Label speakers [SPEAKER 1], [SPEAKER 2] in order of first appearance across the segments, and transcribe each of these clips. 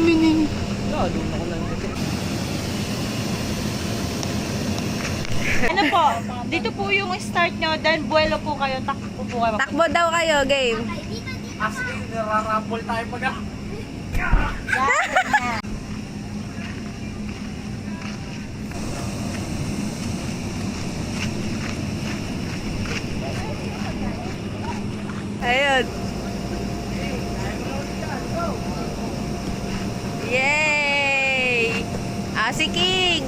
[SPEAKER 1] mining.
[SPEAKER 2] Lalo na ko lang kasi.
[SPEAKER 3] Ano po? Dito po yung start nyo, then buwelo po kayo, takbo po kayo.
[SPEAKER 1] Takbo daw kayo, game.
[SPEAKER 2] As in, nararambol tayo pag
[SPEAKER 1] Ayun. Yay! Si King.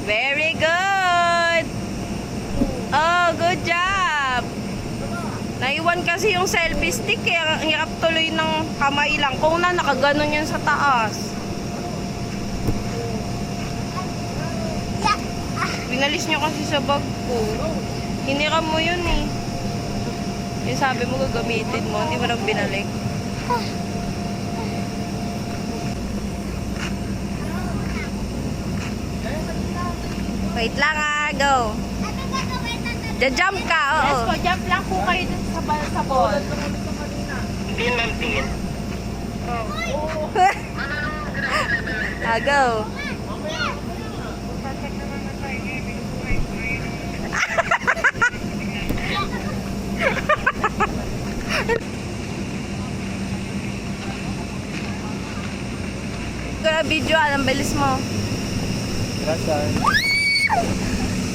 [SPEAKER 1] Very good. Oh, good job. Naiwan kasi yung selfie stick eh. Ang hirap tuloy ng kamay lang. Kung nakaganon yun sa taas. Binalis nyo kasi sa bag ko. Hiniram mo yun eh. Yung sabi mo gagamitin mo, hindi mo nang binalik. Wait lang go. Ja-jump ka, oo.
[SPEAKER 3] Yes po, jump lang po kayo dun sa ball.
[SPEAKER 1] Go. Kaya video, ang bilis mo.
[SPEAKER 2] Gracias.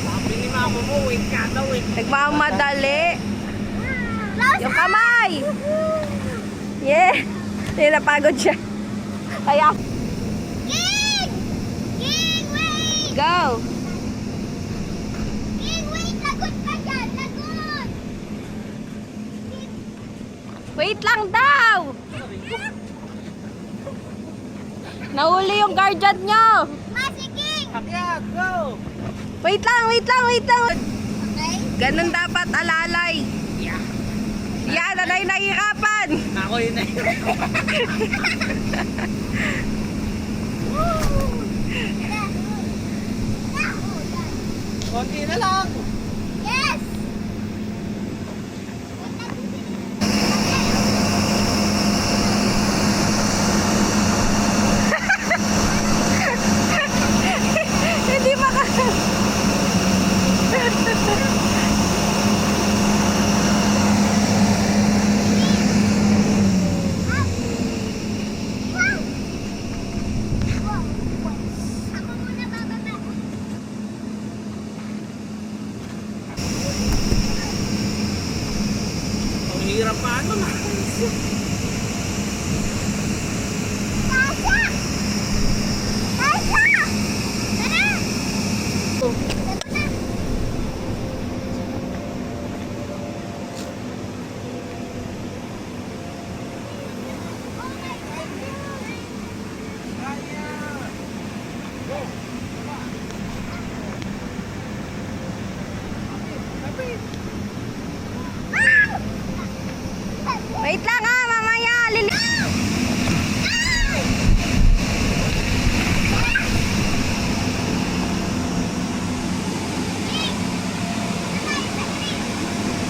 [SPEAKER 2] Sabi ni mama mo, wait ka daw, wait.
[SPEAKER 1] Nagmamadali. Yung kamay! Yeah! Napagod siya. Kaya...
[SPEAKER 4] King! King, wait!
[SPEAKER 1] Go!
[SPEAKER 4] King, wait! Lagot ka dyan! Lagot!
[SPEAKER 1] Wait lang daw! Nahuli yung guardian nyo!
[SPEAKER 4] Masi, King!
[SPEAKER 2] Akyat, go!
[SPEAKER 1] Wait lang, wait lang, wait lang!
[SPEAKER 4] Okay?
[SPEAKER 1] Ganun dapat alalay. Yan, nanay nahihirapan!
[SPEAKER 2] Ako yun na yun. Konti na lang.
[SPEAKER 4] Yes!
[SPEAKER 1] Hindi maka...
[SPEAKER 4] Ako muna bababa.
[SPEAKER 2] Ang hirap pa ano na.
[SPEAKER 4] Tasha! Tasha! Tara! Tara na. Oh my God!
[SPEAKER 1] Wait lang mamaya!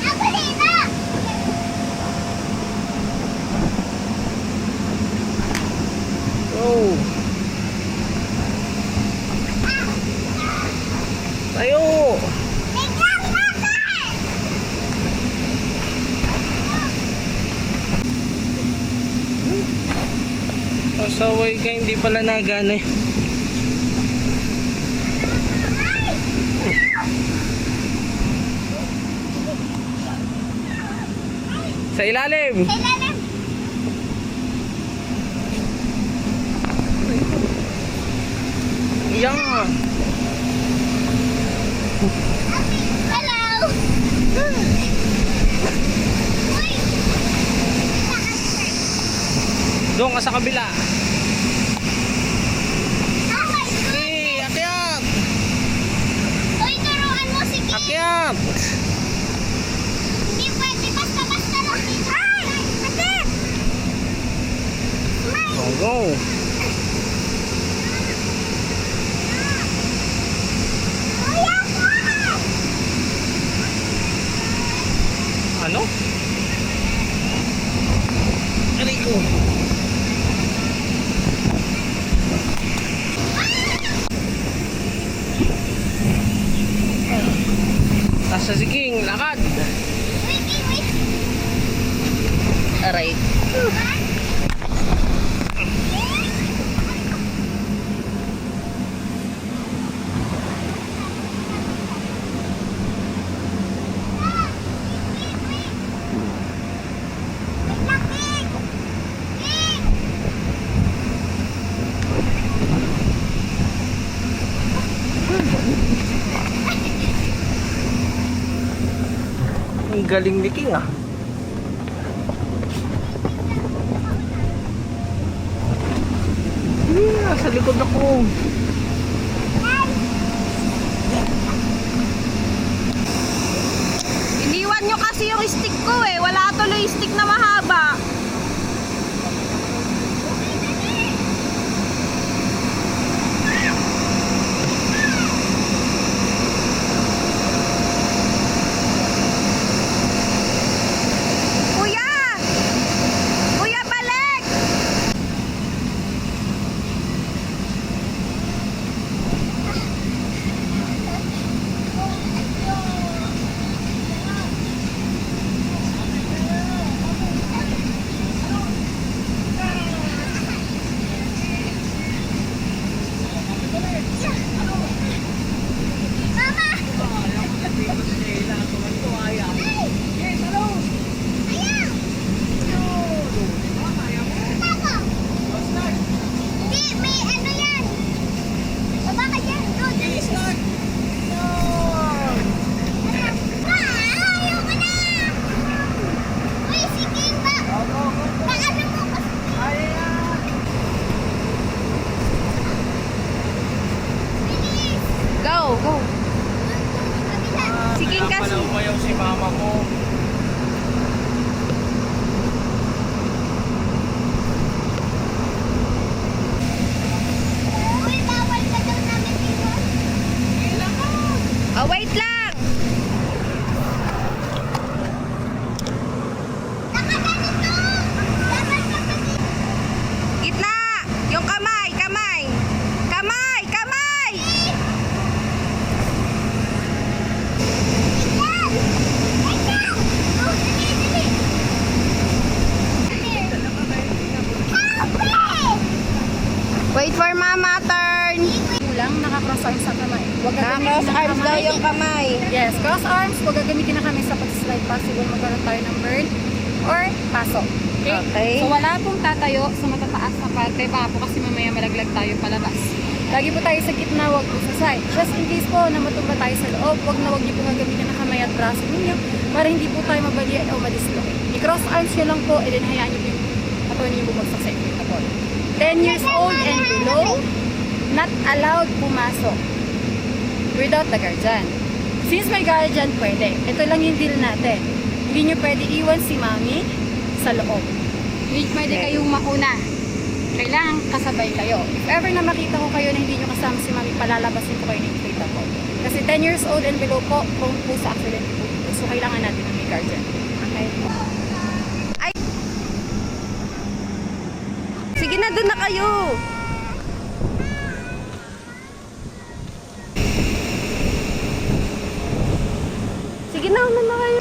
[SPEAKER 4] Ako dito!
[SPEAKER 2] Go! Tayo!
[SPEAKER 4] Bigyan ka ka!
[SPEAKER 2] Pasaway ka, hindi pala nagana eh. Sa ilalim!
[SPEAKER 4] Kailangan!
[SPEAKER 2] Yeah!
[SPEAKER 4] Hello! Uy!
[SPEAKER 2] Doon ka sa kabila.
[SPEAKER 4] Okay,
[SPEAKER 2] Hey, akyat!
[SPEAKER 4] uy, turuan mo si King!
[SPEAKER 2] Akyat!
[SPEAKER 4] Hindi pwede basta-basta lang dito. Ay! Bakit?
[SPEAKER 2] Oh, go!
[SPEAKER 4] Kuya ko!
[SPEAKER 2] Ano? Aray ko!
[SPEAKER 1] Aray.
[SPEAKER 2] Ang galing ni King ah. Nasa likod ako.
[SPEAKER 1] Iniwan nyo kasi yung stick ko eh. Wala tuloy stick na mahaba. Kuya! Kuya, balik!
[SPEAKER 4] Hindi, may ano yan. Baba ka dyan. Go, dali. Ayoko na. Uy, sige ba? Paano mo kasi? Bilis.
[SPEAKER 1] Go, go.
[SPEAKER 4] Kabila.
[SPEAKER 1] Sige kasi.
[SPEAKER 2] Palawayaw si mama mo.
[SPEAKER 4] Uy, bawal ka daw namin dito.
[SPEAKER 1] Oh, wait lang.
[SPEAKER 4] Nakaganito. Dapat ka pa dito.
[SPEAKER 1] Gitna. Yung kamay, kamay. Kamay, kamay.
[SPEAKER 4] Yan. Ayan. Oh, dali, dali. Help!
[SPEAKER 1] Wait for mama, turn.
[SPEAKER 3] Kulang, naka-cross arms sa kamay. Huwag
[SPEAKER 1] Cross arms daw yung kamay.
[SPEAKER 3] Yes, cross arms. Huwag gagamitin na kami sa pag-slide. Possible magkaroon tayo ng burn or pasok. Okay?
[SPEAKER 1] Okay.
[SPEAKER 3] So wala pong tatayo sa matataas na parte. Baka po kasi mamaya malaglag tayo palabas. Lagi po tayo sa gitna, huwag po sa side. Just in case po na matumba tayo sa loob, huwag niyo po gagamitin na kamay at braso ninyo para hindi po tayo mabalian o madislocate. I-cross arms nyo lang po and then hayaan nyo po yung katawan niyo bumagsak sa equitable. 10 years old and below, not allowed pumasok without the guardian. Since may guardian, pwede. Ito lang yung deal natin. Hindi nyo pwede iwan si mami sa loob. Hindi pwede kayong mauna. Kailangan kasabay kayo. If ever na makita ko kayo na hindi nyo kasama si mami, palalabasin ko kayo ng inflatable. Kasi 10 years old and below po, prone po sa accident po. So, kailangan natin ng may guardian. Okay?
[SPEAKER 1] Sige na, doon na kayo. Sige na, una na kayo.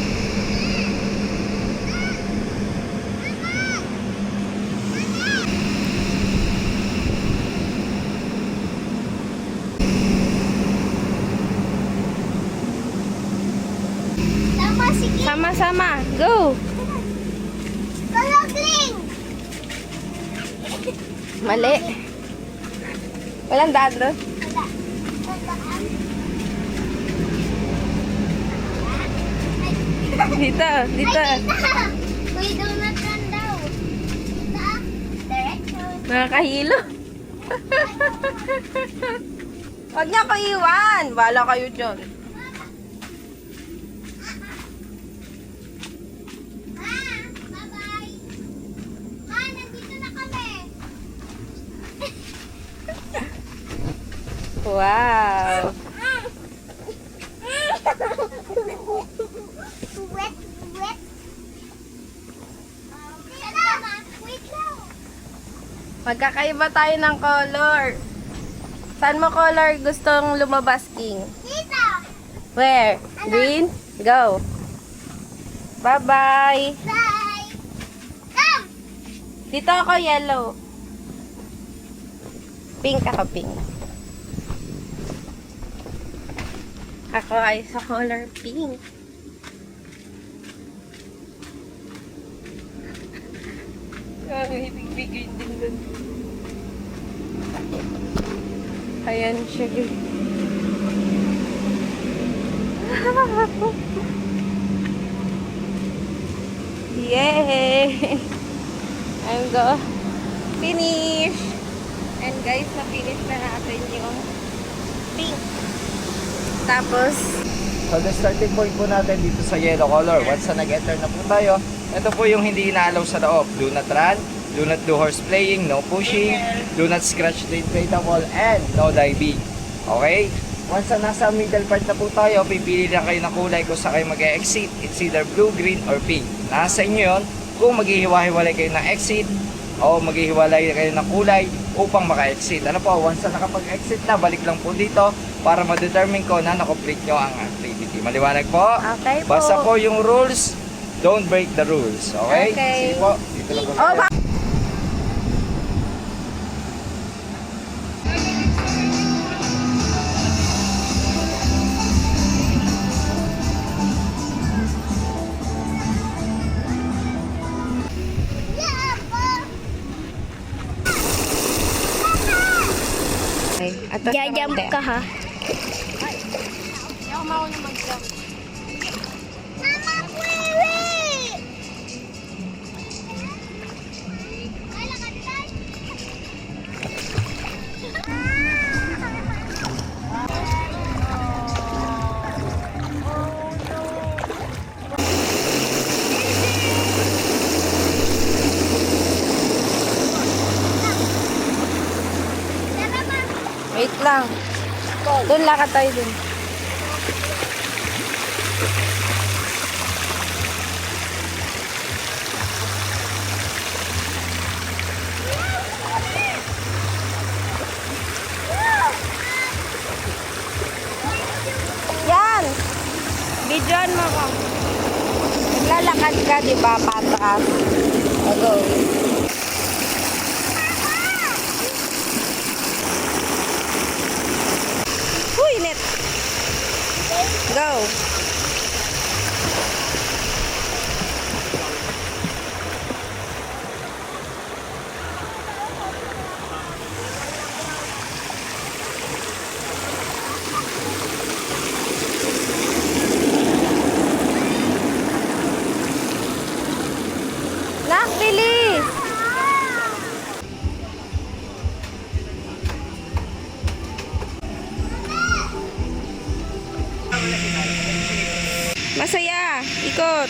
[SPEAKER 4] Tama, sige.
[SPEAKER 1] Sama-sama, go.
[SPEAKER 4] Kalagling.
[SPEAKER 1] Mali. Walang daan doon.
[SPEAKER 4] Wala. Tandaan.
[SPEAKER 1] Dito, dito.
[SPEAKER 4] Uy, donut run daw. Dito ah. Diretso.
[SPEAKER 1] Nakakahilo. Huwag niya ko iwan. Bala kayo dyan.
[SPEAKER 4] Bye-bye. Ma, nandito na kami.
[SPEAKER 1] Wow.
[SPEAKER 4] Wet, wet. Salamat. Wait lang.
[SPEAKER 1] Magkakaiba tayo ng color. Saan mo color gustong lumabas, King?
[SPEAKER 4] Dito.
[SPEAKER 1] Where? Green? Go. Bye-bye.
[SPEAKER 4] Bye. Go!
[SPEAKER 1] Dito ako yellow. Pink ako, pink. Ako ay sa color pink. Ay, bigay din dun. Ayan siya. Yay! I'm go. Finish! And guys, na-finish na natin yung pink. Tapos,
[SPEAKER 2] So the starting point po natin dito sa yellow color. Once na nag-enter na po tayo, ito po yung hindi inaalaw sa loob. Do not run, do not do horse playing, no pushing, do not scratch the inflatable, and no diving. Okay? Once na nasa middle part na po tayo, pipili lang kayo ng kulay kung saan kayo mag-exit. It's either blue, green, or pink. Nasa inyo yun kung maghihiwa-hiwalay kayo ng exit o maghihiwalay kayo ng kulay upang maka-exit. Ano po, once na nakapag-exit na, balik lang po dito para ma-determine ko na na-complete nyo ang activity. Maliwanag po?
[SPEAKER 1] okay po.
[SPEAKER 2] Basta po yung rules, don't break the rules. Okay?
[SPEAKER 1] Okay.
[SPEAKER 2] Sige po. Dito lang po.
[SPEAKER 1] Oh, okay. Atas
[SPEAKER 4] Jajump
[SPEAKER 1] naman,
[SPEAKER 4] ka ha.
[SPEAKER 1] Hindi ako mauna mag-jump.
[SPEAKER 4] Mama, wiwi!
[SPEAKER 1] Wait lang. Doon lakad tayo dun. Yan! Videoan mo ko. Naglalakad ka, di ba, patras? O, go. Uy, net. Go. Nak, bilis. Masaya. Ikot.